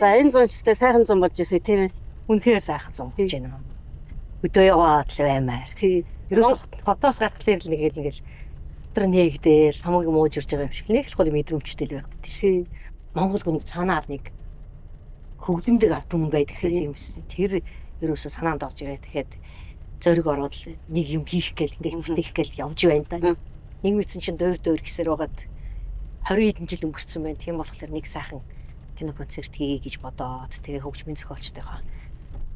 За энэ зун ч гэсэн сайхан зун болж ирсэн тийм ээ. Үнэхээр сайхан зун болж байна. Өдөө яваад л баймаар. Тий. Ерөөс хотоос гарахлаар л нэг өдөр нээгдэл хамгийн мууж ирж байгаа юм шиг нэг л гол мэдрэмжтэй л байдаг тийм. Монгол хүн санаад нэг хөгжимдөг ард түмэн байдаг юм шиг. Тэр ерөөсөө санаанд орж ирээ. Тэгэхэд зориг ороод л нэг юм хийх гээл ингээд бүтээх гээл явж байна да. Нэг мэдсэн чинь дуур гэсээр байгаад 20 хэдэн жил өнгөрцөн байна. Тийм болохоор нэг сайхан кино концерт хийе гэж бодоод тэгээ хөгжмийн зохиолчтойгоо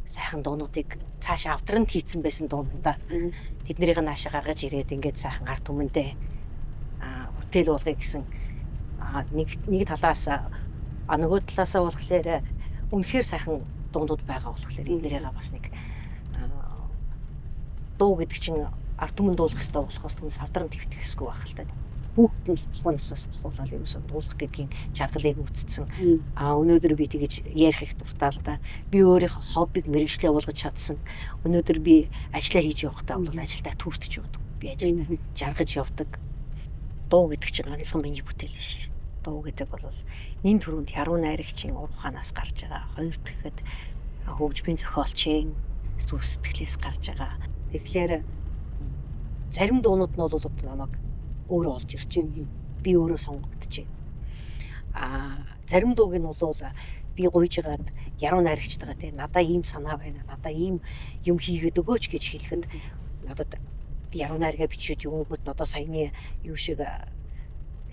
сайхан дуунуудыг цаашаа авдранд хийцэн байсан дуунуудаа тэднэрийг наашаа гаргаж ирээд ингээд сайхан ард түмэндээ бүтээл болгоё гэсэн нэг талаас нөгөө талаасаа болохоор үнэхээр сайхан дуунууд байгаа болохоор эднэрийг бас нэг дуу гэдэг чинь ард түмэнд дуулах хэрэгтэй болохоос түн савдран твтэх хэсгүй байх л та. Хүүхэд нь хоносоос ахуулаад ерөөсөө дуулах гэдгийн жаргалыг үүсцэн. Өнөөдөр би тэгэж ярих их дуртай л да. Би өөрийнхөө хоббиг мэргэжлээ болгож чадсан. Өнөөдөр би ажиллаа хийж явахдаа бол ажилдаа түртэж явдаг. Би ажилдаа жаргаж явдаг. Дуу гэдэг чинь ганцхан миний бүтээл биш. Дуу гэдэг бол нэн төрөнд яруу найрагчийн урхаанаас гарч байгаа. Хоёр дахиад хөгжмийн зохиолчийн зүрх сэтгэлээс гарч байгаа. Тэгэхээр зарим дуунууд нь бол одоо намайг өөрөө олж ирж байна. Би өөрөө сонгогдож байна. Зарим дууг нь бол би гуйж байгаад яруу найрагчтайгаа тийм надаа ийм санаа байна. Надаа ийм юм хийгээд өгөөч гэж хэлэхэд надад яруу найргаа бичиж өгөөд надаа саяны юу шиг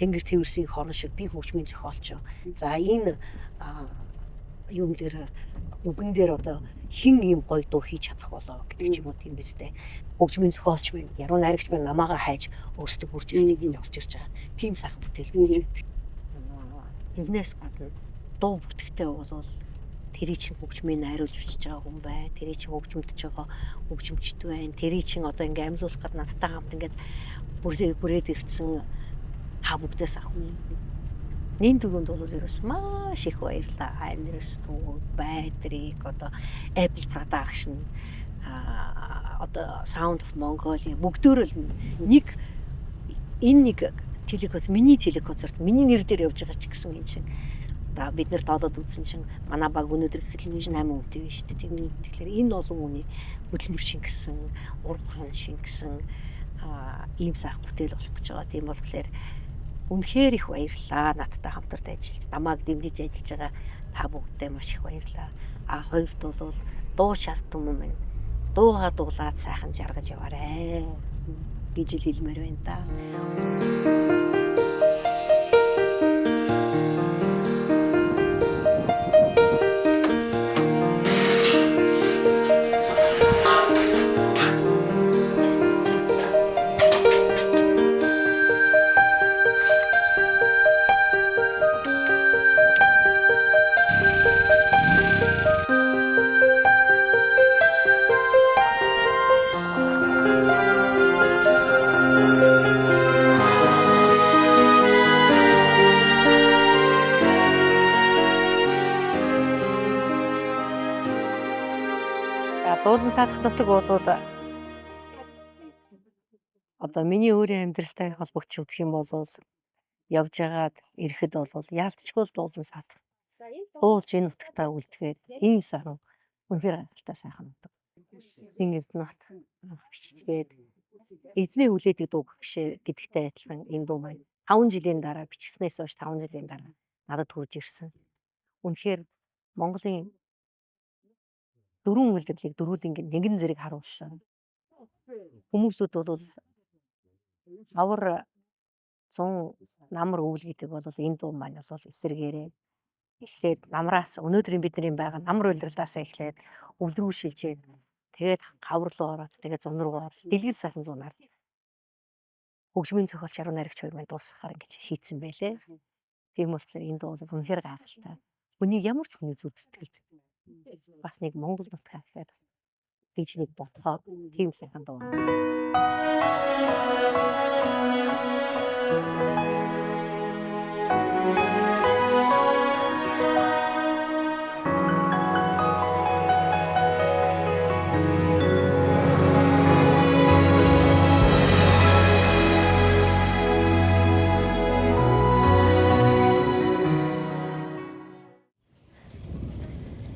тэнгэр тэрвэрсийн хорон шиг би хөгжмийн зохиолч. За энэ юм дээр үгэн дээр одоо хин ийм гоё дуу хийж чадах болоо гэдэг ч юм уу тийм биз дээ. Хөгжмийн зохиолч минь яруу найрагч минь намаагаа хайж өөрсдөө хурж ирэх юм явж ирж байгаа. Тийм сайхан бүтээл хийж байдаг. Тэрнээс гадна дуу бүтэхтэй бол тэрий чинь хөгжмийн найруулж бичиж байгаа хүн бай. Тэрий чинь хөгжмөдөж байгаа хөгжимчд байна. Тэрий чинь одоо ингээм амьлуулах гээд надтай хамт ингээд бүрээд ирсэн бүгдээс авах. Нин түрүүнд бол ерөөс маш их баярлаа. Айнэрс дуу байдрыг одоо Apple Production одоо Sound of Mongolia бүгдөө л нэг телеконцерт миний телеконцерт миний нэр дээр явж байгаа ч гэсэн юм шиг. Одоо бид нэр тоолоод үзсэн чинь манай баг өнөөдөр телевизэн 8 үнэтэй биш үү? Тэгэхээр энэ олон хүний хөдөлмөр шингэсэн, ургахан шингэсэн ийм сайхан бүтээл болох гэж байгаа. Тийм болохоор үнэхээр их баярлалаа. Надтай хамтарч ажиллаж, намайг дэмжиж ажиллаж байгаа та бүгдээ маш их баярлалаа. Хоёрт бол дуу шарт юм минь. Дуугаа дуулаад сайхан жаргаж яваарэ гэж хэлмээр байна да. Дуулан саадах нутаг бол одоо миний өөрийн амьдралтай холбогдож үзэх юм бол явж байгаад ирэхэд бол яалтчгүй дуулан саадах. Дуулж энэ нутагтаа үлдэхээр ийм сайхан үнэхээр гайхалтай сайхан нутаг. Зин эднат бичгээд эзний хүлээдэг дуу гэдэгтэй адилхан энэ дуу маань 5 жилийн дараа бичснээс хойш 5 жилийн дараа надад хүрж ирсэн. Үнэхээр Монголын дөрвөн үйлдвэрлэлийг дөрвөлингийн нэгэн зэрэг харуулсан. Хүмүүсүүд бол авар 100 намар өвөл гэдэг бол энэ дуу маань бол эсэргээрээ эхлээд намраас өнөөдрийн бидний байгаа намар үйлдвэрлэлээс эхлээд өвөл рүү шилжээд тэгээд хавар руу ороод тэгээд зун руу ороод дэлгэр сайхан зунаар хөгжмийн зохиолч яруу найрагч хоёр маань дуусгахаар ингэж шийдсэн байлээ. Тийм болохоор энэ дуу бол үнэхээр гайхалтай. Үнийг ямар ч хүний зүрх сэтгэлд бас нэг Монгол нутгаа гэхээр гэж нэг бодхоо тийм сайхан дуу.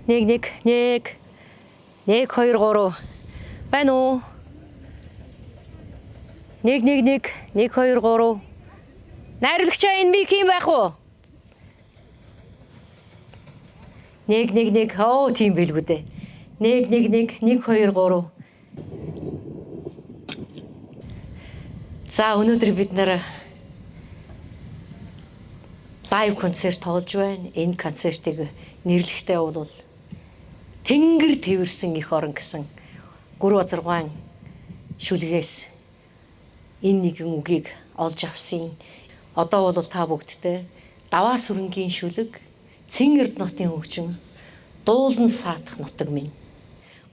1 2 3 байна уу? 1 1 2 3 найрлагчаа энэ мик юм байх уу? 1 1 оо тийм байлгүй дээ. 1 1 2 3 За өнөөдөр бид нэр лайв концерт тоолж байна. Энэ концертыг нэрлэхдээ бол Тэнгэр тэрсэн их орон гэсэн гүр базаргаан шүлгээс энэ нэгэн үгийг олж авсан. Одоо бол та бүгдтэй даваа сүрэнгийн шүлэг, цэн эрд нутгийн хөгжин, дуулан саатах нутаг минь.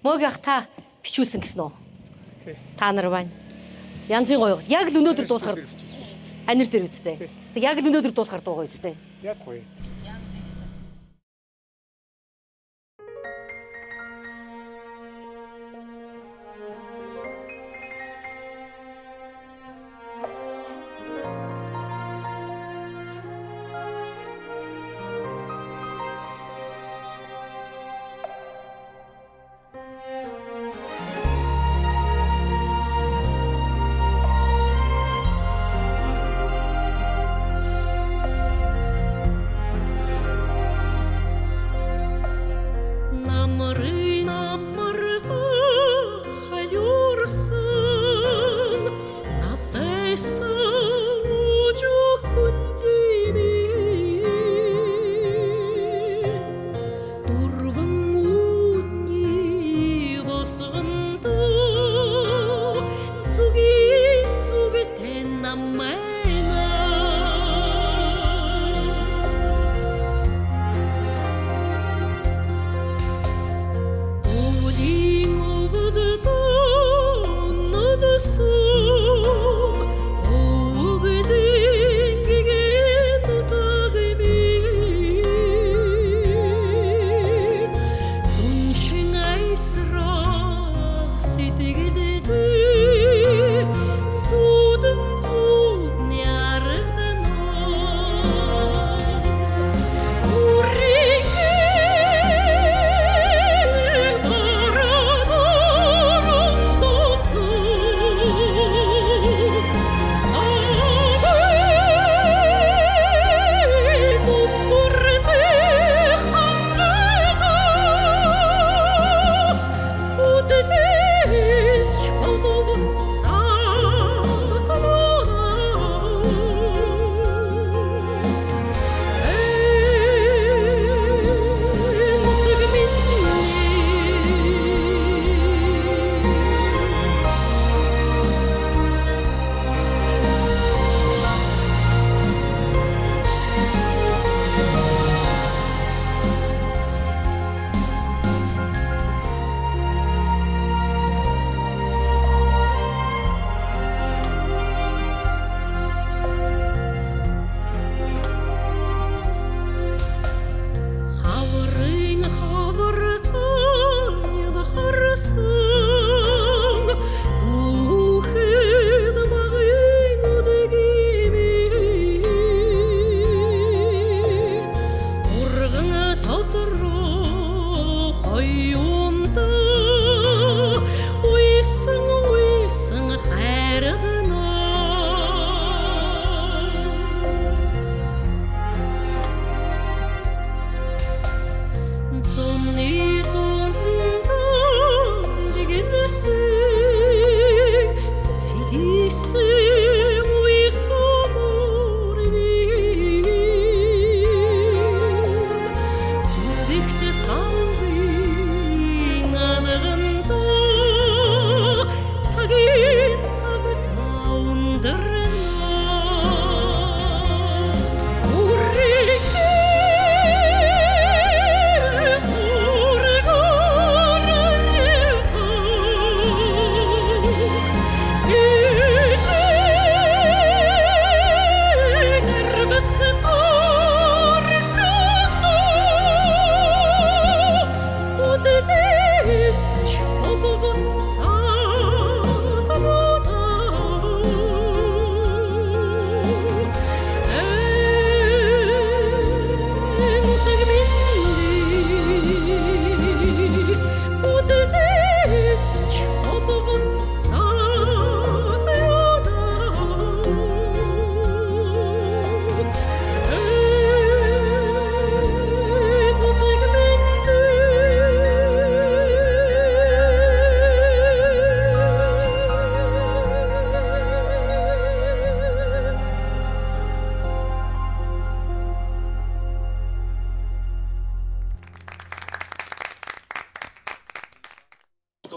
Мөг ах та бичүүлсэн гэсэн үү? Та нар байна. Янзын гоё. Яг л өнөөдөр дуулахаар анир дээр үстэй. Яг л өнөөдөр дуулахаар дуугаа үстэй. Яг гоё.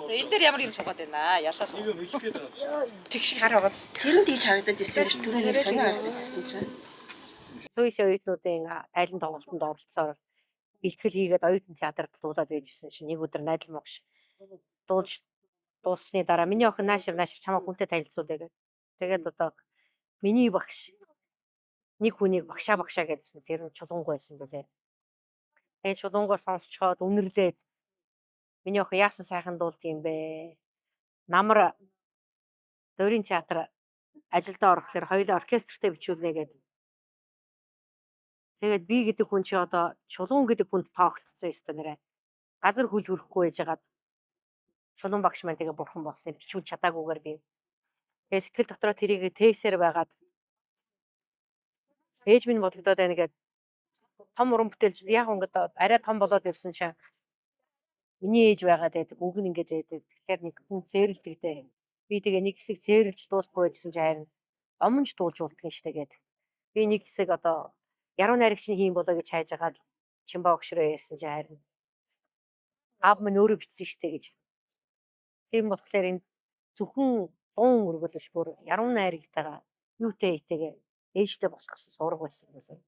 Энэ дээр ямар юм суугаад байна? Ялаа суу. Тэг шиг хараад. Тэр нь тийж харагдаад ирсэн гэж түрүүний сонио харагдаад ирсэн чинь. Сүүс оюутнуудын тайлан тоглолтод оролцсоор бэлтгэл хийгээд оюутан театрт дуулаад байжсэн чинь нэг өдөр найдал могш дуулж дууссаны дараа миний охин наашир чамаа хүнтэй танилцуулъя гэдэг. Тэгээд одоо миний багш нэг хүнийг багшаа гэдсэн. Тэр нь чулуунгой байсан билээ. Тэгээд чулуунгоо сонсчоод үнэрлээд миний охин яасан сайхан дуулд юм бэ? Намар Дөрийн театр ажилдаа орохлоор хоёулаа оркестртэй бичүүлнэ гэдэг. Тэгээд би гэдэг хүн чи одоо чулуун гэдэг хүнд тоогдсон юм нэрэ. Газар хүл хөрөхгүй байжгаад чулуун багш маань тэгээ бурхан болсон. Бичүүл чадаагүйгээр би. Тэгээд сэтгэл дотроо тэрийг тээсээр байгаад ээж минь бодогдоод байна гэдэг том уран бүтээлч яг ингээд арай том болоод ирсэн чинь миний ээж байгаад байдаг. Үг нь ингээд байдаг. Тэгэхээр нэг хүн цээрэлдэг дээ. Би тэгээ нэг хэсэг цээрэлж дуулахгүй гэсэн чинь харин омонж дуулж болдгоо штэ гэдэг. Би нэг хэсэг одоо яруу найрагчны хийм болоо гэж хайж агаад Чимбаа өгшрөө ярьсан чинь харин аав минь өөрөө бичсэн штэ гэж. Тийм болохоор энэ зөвхөн дуун өргөл биш бүр яруу найрагтайгаа юутэй хийтэйгээ ээжтэй босгосон сураг байсан гэсэн.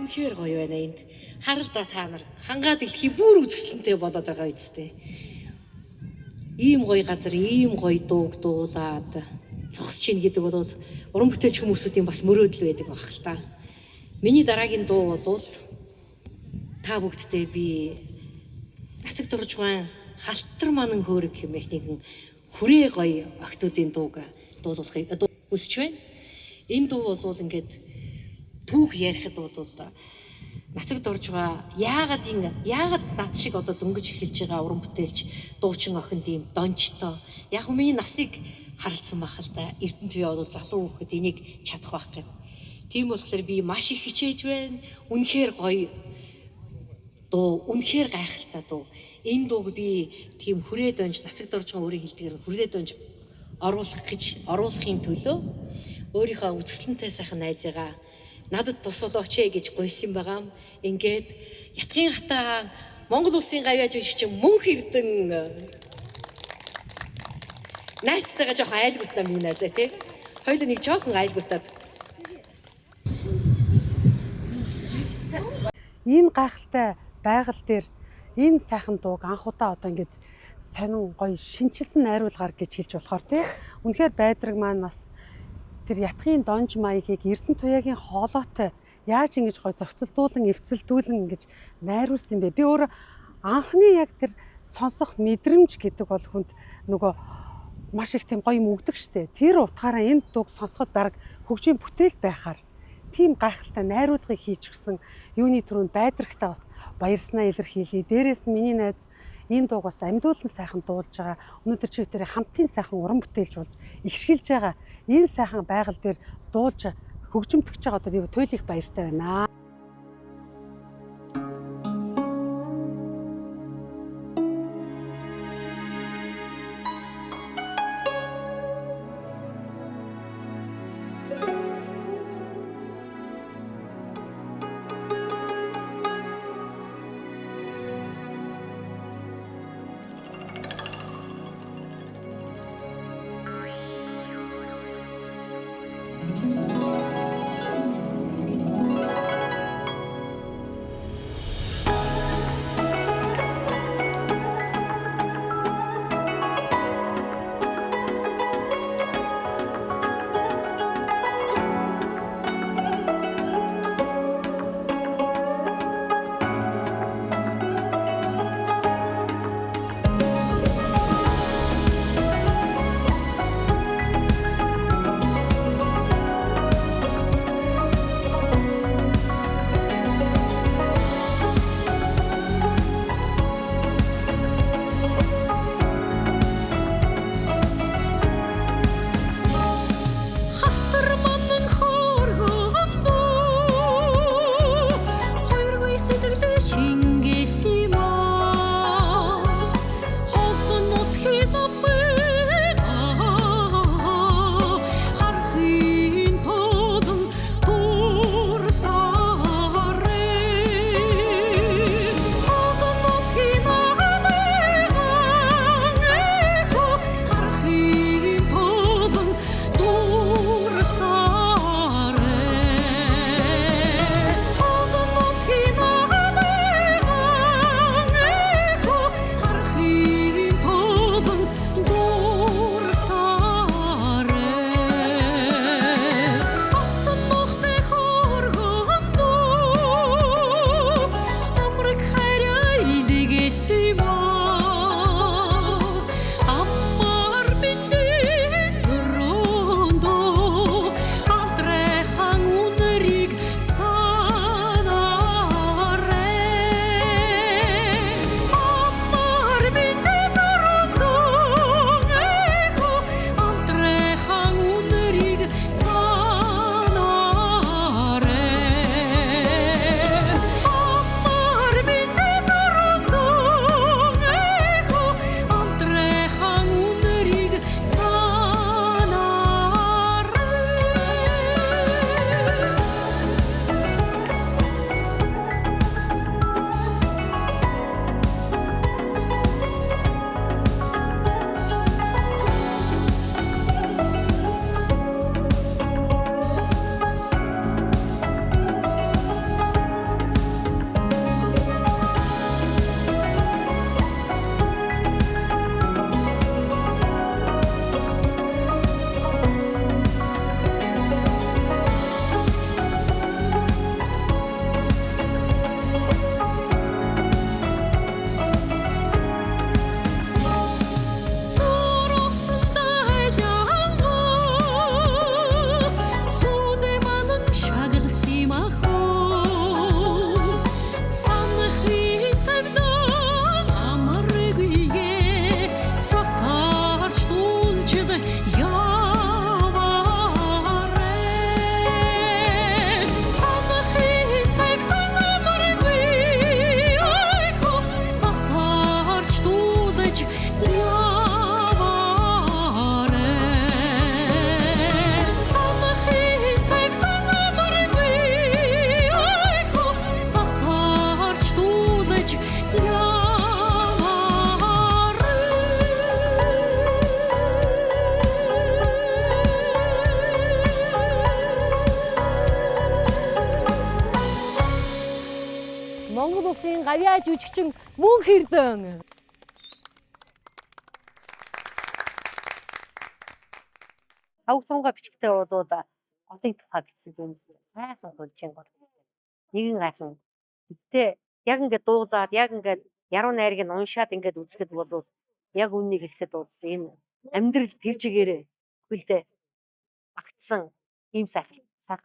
үнэхээр гоё байна энд. Харалда та нар хангаа дэлхий бүр үзэсгэлэнтэй болоод байгаа үсттэй. Ийм гоё газар, ийм гоё дууг дуулаад зогсож ийн гэдэг бол уран бүтээлч хүмүүсүүдийн бас мөрөөдөл байдаг баг л та. Миний дараагийн дуу бол та бүгдтэй би Нацаг Дуржгаан халтар манан хөөрөг хэмээх нэгэн хүрээ гоё охтуудын дууг дуулахыг хүсэж байна. Энэ дуу бол ингээд түүх ярихад бол Нацаг Дуржгаа яагаад над шиг одоо дөнгөж эхэлж байгаа уран бүтээлч дуучин охин тийм дончтой. Яг хөө миний насыг харалцсан байх л да. Эрдэнэт би бол залуу хүүхэд энийг чадах байх гэдэг. Тийм болохоор би маш их хичээж байна. Үнэхээр гоё дуу, үнэхээр гайхалтай дуу. Энэ дууг би тийм хүрээ донж Нацаг Дуржгаа өөрийн хэлдгээр хүрээ донж оруулахын төлөө өөрийнхөө үзэсгэлэнтэй сайхан найзыгаа надад тус болооч гэж гуйсан байгаа юм. Ингээд Ятгын хатаа Монгол улсын гавьяаж чин мөнх эрдэн найзтайгаа жоохон айлгуутна минь найзаа тий. Хоёул нэг жоохон айлгуутаад. Энэ гайхалтай байгаль дээр энэ сайхан дууг анх удаа одоо ингээд сонин гоё шинчилсэн найруулгаар гэж хэлж болохоор тий. Үнэхээр байдраг маань бас тэр Ятгын донж маягийг Эрдэнэ туяагийн хоолойтой яаж ингэж гоё зохицолдуулан эвцэлдүүлэн ингэж найруулсан бэ? Би өөр анхны яг тэр сонсох мэдрэмж гэдэг бол хүнд нөгөө маш их тийм гоё мөгдөг штэ. Тэр утгаараа энэ дууг сонсоход бараг хөгжим бүтээл байхаар тийм гайхалтай найруулгыг хийж өгсөн юуны түрүүнд байдрагтаа бас баярснаа илэрхийлье. Дээрээс нь миний найз энэ дууг бас амьдуулан сайхан дуулж байгаа. Өнөөдөр чи тэр хамтын сайхан уран бүтээлч болж ихшгэлж байгаа. Энэ сайхан байгаль дээр дуулж хөгжимтгөж байгаа одоо би туйлын баяртай байна. гавьяа жүжигчин мөн хэрдэн. Хавсангаа бичгтээ болоод одын тухай бичсэн юм сайхан хөлжин гол. Нэгэн гайхан. Гэтэ яг ингээд дуулаад яг ингээд яруу найрыг нь уншаад ингээд үзэхэд бол яг үннийг хэлэхэд бол энэ амьдрал тэр чигээрээ хөлдөө багтсан ийм сайхан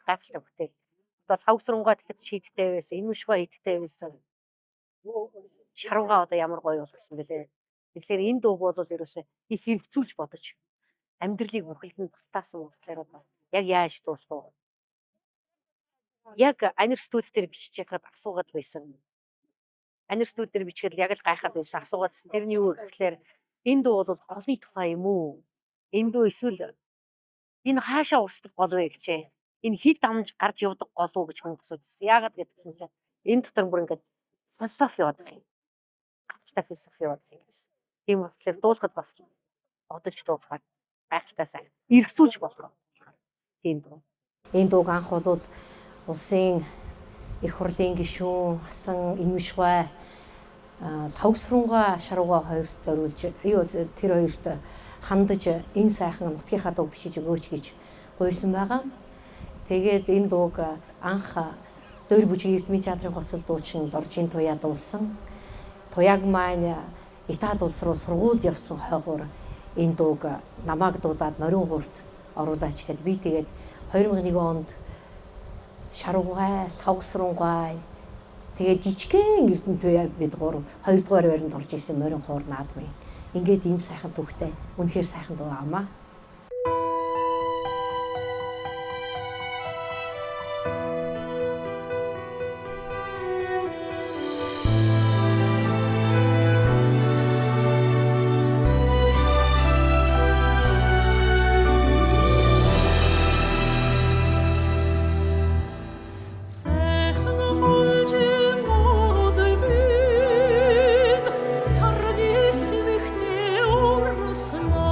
гайхалтай бүтээл. Одоо хавсрангаа тэгэхэд шийдтэй байсан, энэ мушгаа хийдтэй байсан. Шаруугаа одоо ямар гоё болгосон бэлээ. Тэгэхээр энэ дуу бол ерөөсөө их хэрэгцүүлж бодож амьдралыг бүхэлд нь батаасан болохоор яг яаж дуусах вэ? Яг анир студ дээр бичиж яхад асуугаад байсан. Анир студ дээр бичгээд яг л гайхаад байсан асуугаадсэн. Тэрний юу гэхээр энэ дуу бол голны тухай юм уу? Энэ дуу эсвэл энэ хаашаа урсдаг гол вэ гэжээ. Энэ хит дамж гарч явдаг гол уу гэж хүн асуусан. Яагаад гэдгсэн чинь энэ дотор бүр ингээд философи яваад байгаа юм. Гайхалтай философи яваад байгаа юм гэсэн. Тийм болохоор дуусахад бас одож дуусах гайхалтай сайн эргцүүлж болох. Тийм дуу. Энэ дууг анх бол улсын их хурлын гишүүн асан Инвишгай Хавсрангаа Шаруугаа хоёрт зориулж тэр хоёрт хандаж энэ сайхан нутгийнхаа дуу бичиж өгөөч гэж гуйсан байгаа. Тэгээд энэ дууг анх Дөөр бүжгийн эрдмийн театрын гоцол дуучин Доржийн Туяа дуулсан. Туяаг маань Итали улс руу сургуульд явсан хойгоор энэ дууг намааг дуулаад Морин гуурт оруулаач гэхэд би тэгээд 2001 онд Шаруугай, Хавсрангаа тэгээд жижигхэн Эрдэнэ Туяа бид хоёр дугаар байранд орж исэн Морин гуур наадмын. Ингээд ийм сайхан түүхтэй үнэхээр сайхан дуу аамаа. Сарны симэгтэй урснаа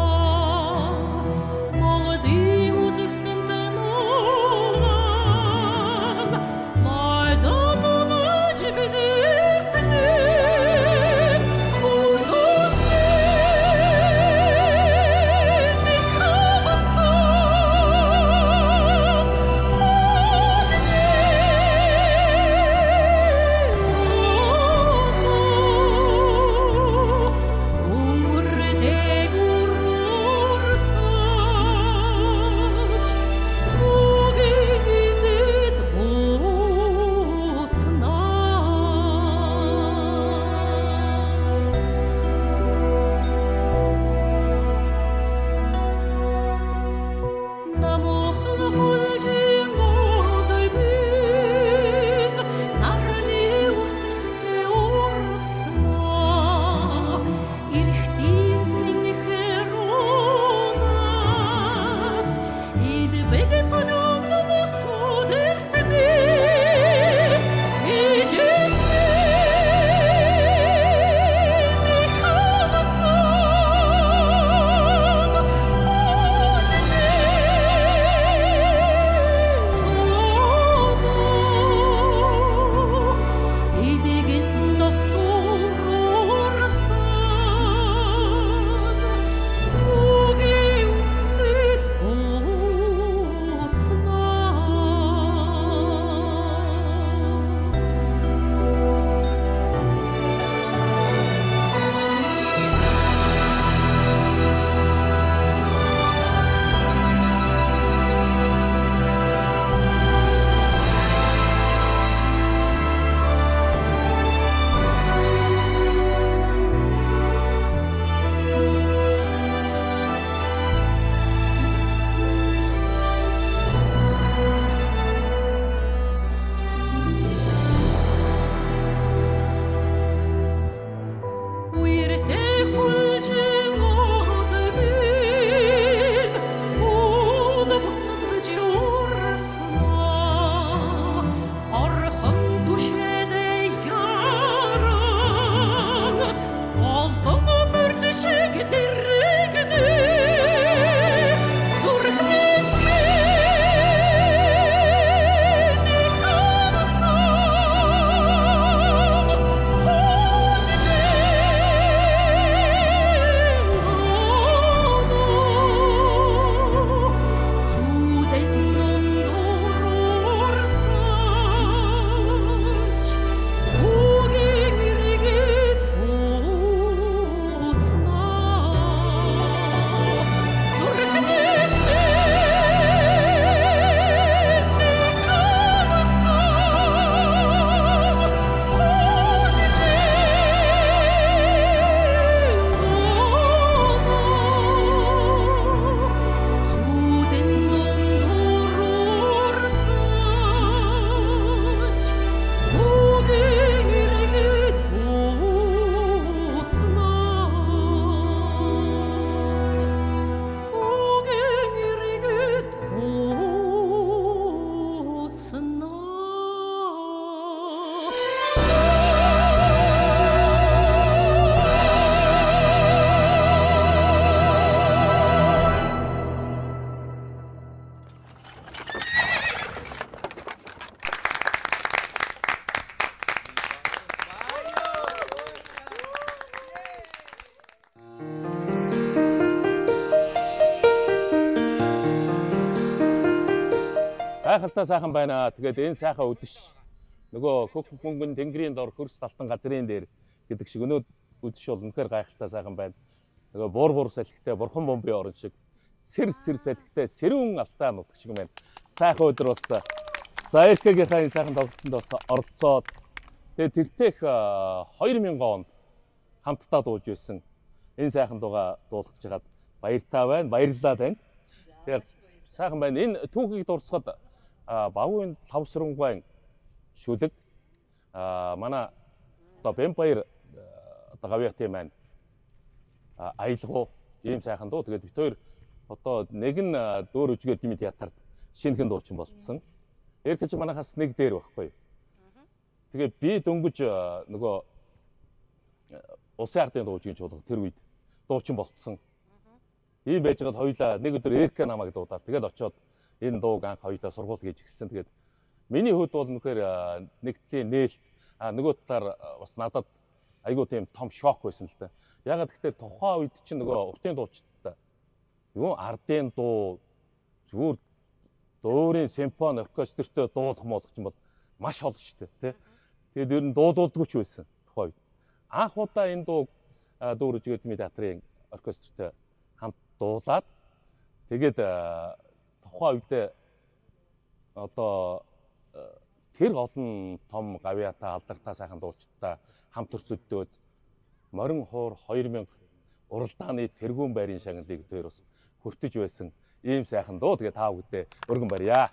Гайхалтай сайхан байна. Тэгээд энэ сайхан үдэш нөгөө хөх мөнгөн тэнгэрийн дор хөрс талтан газрын дээр гэдэг шиг өнөө үдэш бол үнэхээр гайхалтай сайхан байна. Нөгөө буур салхитай бурхан бомбын орон шиг сэр салхитай сэрүүн алтай нутаг шиг байна. Сайхан өдөр болсон. За РК-гийнхаа энэ сайхан тоглолтод бас оролцоод тэгээд тэртех 2000 онд хамтдаа дуулж байсан. Энэ сайхан дууга дуулах гэж хагаад баяртай байна. Баярлалаа танд. Тэгээд сайхан байна. Энэ түүхийг дурсахад Багуйн Лавсрангуайн шүлэг манай одоо Бэмбаяр одоо гавьяатын маань аялгуу ийм сайхан дуу. Тэгээд бид хоёр одоо нэг нь дөөр үжигээр дими театрт шинэхэн дуучин болцсон. РК-ч манайхаас нэг дээр байхгүй. Тэгээд би дөнгөж нөгөө улсын ардын дуучин чуулга тэр үед дуучин болцсон. Ийм байж байгаад хоёулаа нэг өдөр РК намайг дуудаад тэгээд очиод энэ дууг анх хоёулаа сургууль гэж гисэн. Тэгээд миний хувьд бол үнэхээр нэгтлийн нээлт нөгөө талаар бас надад айгүй тийм том шок байсан л да. Ягаад гэхээр тухайн үед чинь нөгөө уртын дуучидтай юу ардын дуу зүгээр дөөрийн симфони оркестртэй дуулах молох юм бол маш хол шүү дээ тий. Тэгээд ер нь дуулдаггүй ч байсан тухайн үед. Анх удаа энэ дууг дөөр үжигээр дими театрын оркестртэй хамт дуулаад тэгээд тухайн үедээ одоо тэр олон том гавьяатай алдартай сайхан дуучидтай хамт төрцөддөөд морин хуур 2000 уралдааны тэргүүн байрын шагналыг дээр бас хүртэж байсан ийм сайхан дуу. Тэгээ та бүхэндээ өргөн барья.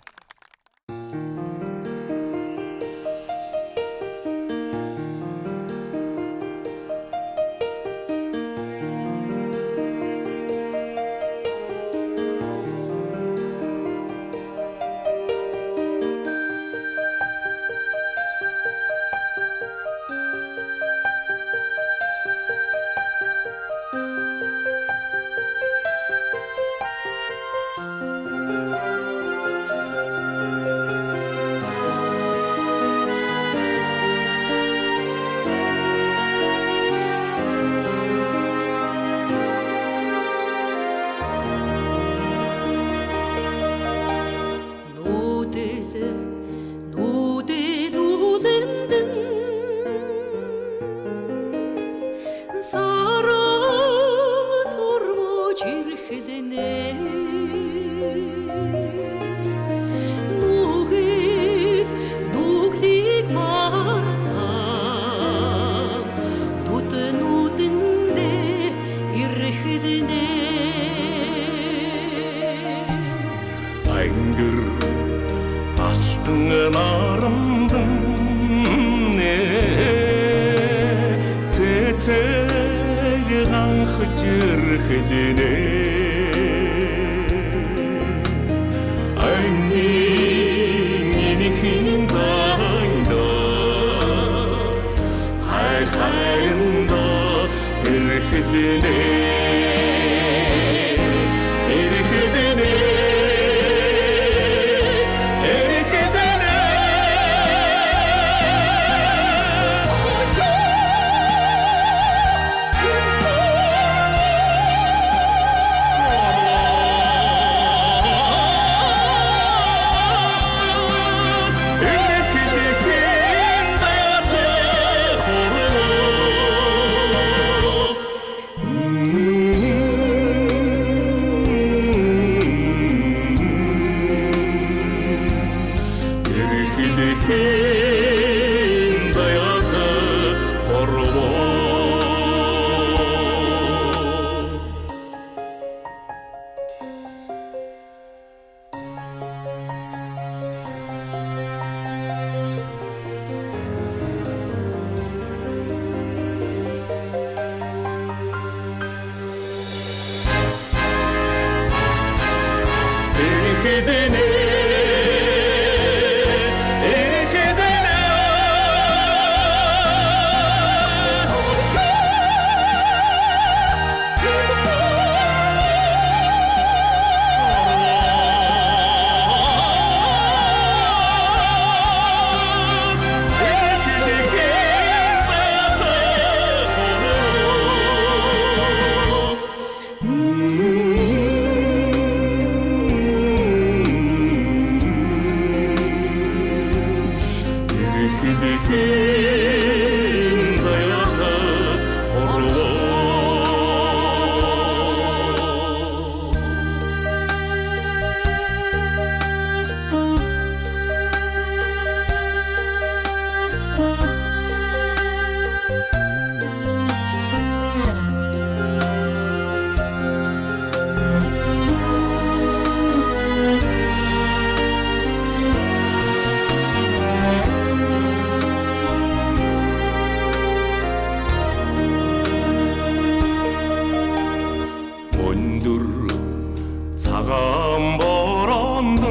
цагаан бороонд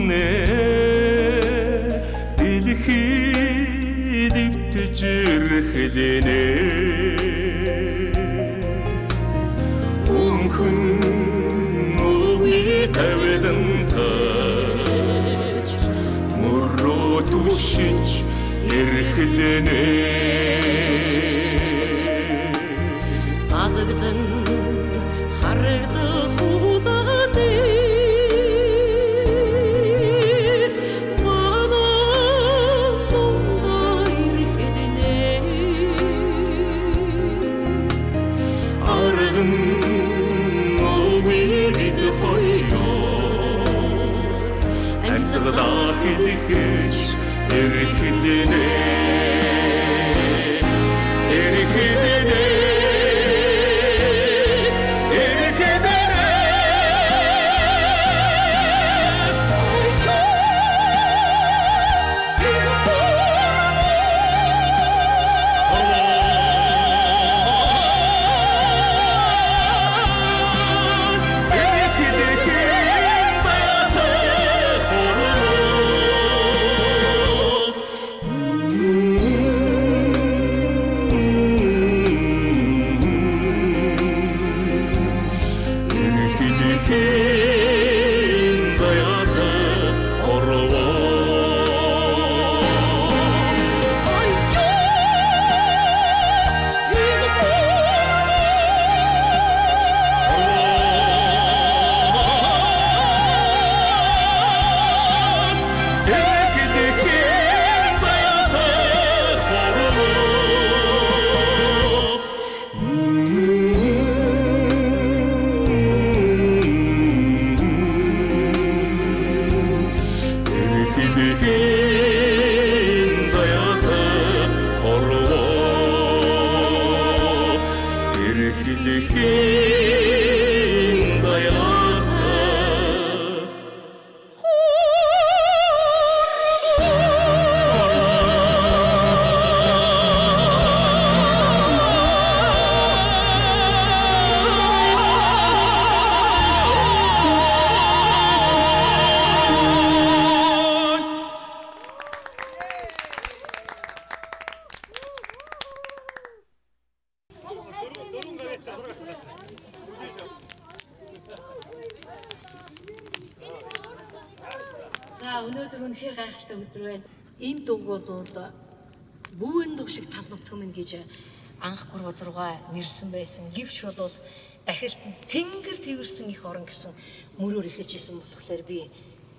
нэ дэлхий дэвтэж ирэхлэнэ өмхөн үгүй тавилан таж мөрөө түшиж ирэхлэнэ Азагдан харагдах хузааны манаа ирхэлнэ арган нүгид хоёо амьсгалаа хэлхэж ирэхлэнэ ирэхлэнэ За өнөөдөр үнэхээр гайхалтай өдөр байна. Энэ дуг бол бүүн дуг шиг тал нутг минь гэж анх 3 нэрлсэн байсан. Гэвч бол дахилт тэнгэр твэрсэн их орон гэсэн мөрөөр эхэлж исэн болохоор би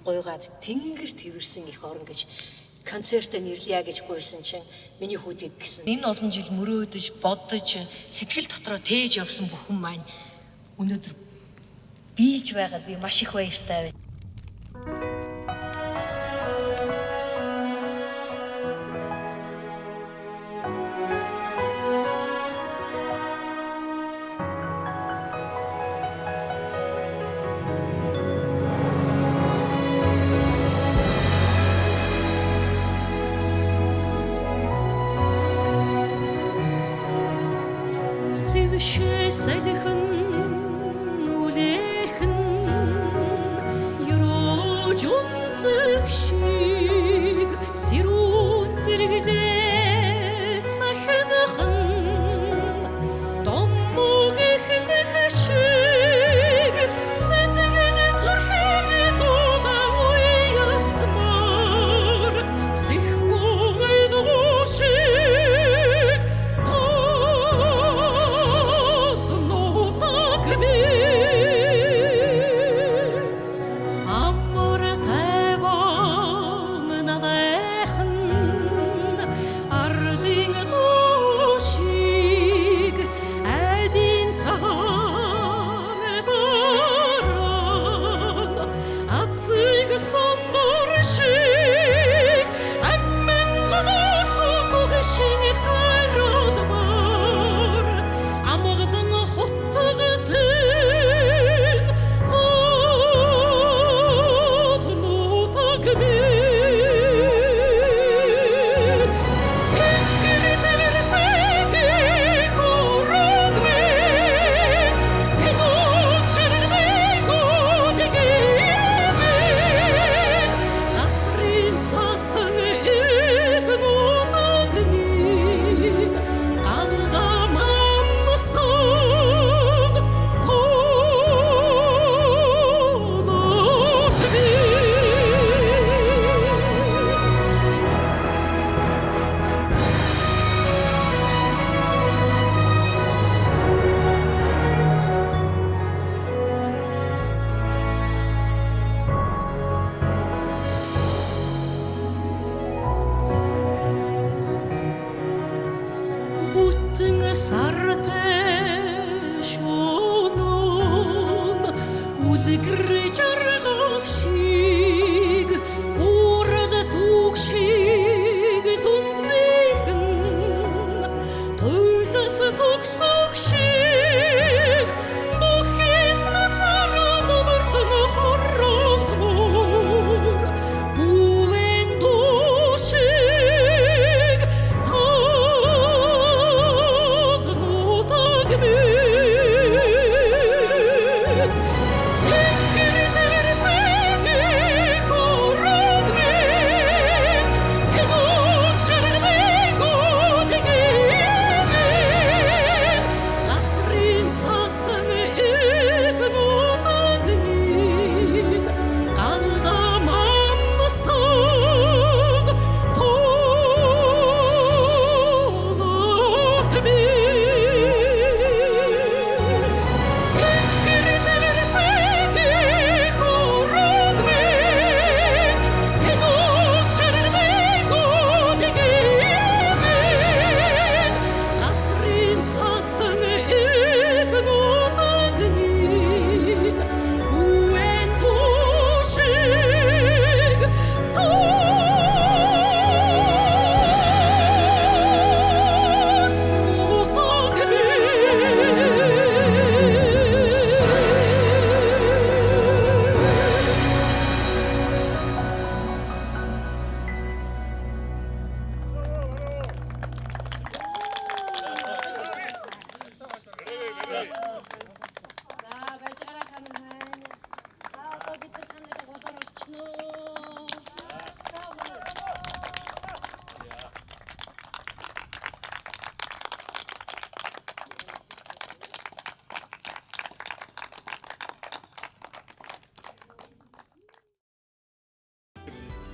гуйгаад тэнгэр твэрсэн их орон гэж концертэ нэрлэе гэж гуйсан чинь миний хүүтэй гэсэн. Энэ олон жил мөрөөдөж, бодож, сэтгэл дотроо тээж явсан бүхэн маань өнөөдөр биелж байгаад би маш их баяртай байна. Sevişe salihın ulehin yürücü үлгэр жаргах шиг урд түүх шиг дүнсэхэн туйлас төгсөх шиг бүхэл насаар номөрдөн хоррогдмор бүвэн душиг тознутаг минь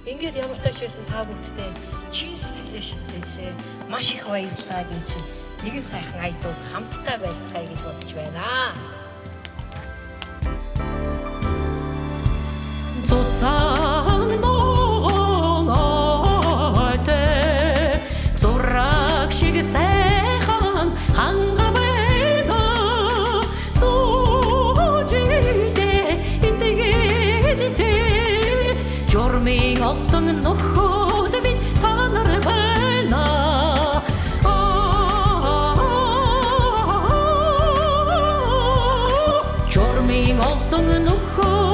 Ингээд ямар тач байсан та бүгдтэй чин сэтгэлээ шилжүүлсэн маш их баярлалаа гэж нэгэн сайхан айдуу хамтдаа байцгаая гэж бодож байна. Зузаан нойте зураг шиг сайхан хангамайда зүүжидэ интэгэлтэй журмын олсон нөхөд минь та нар байна. Журмын олсон нөхөд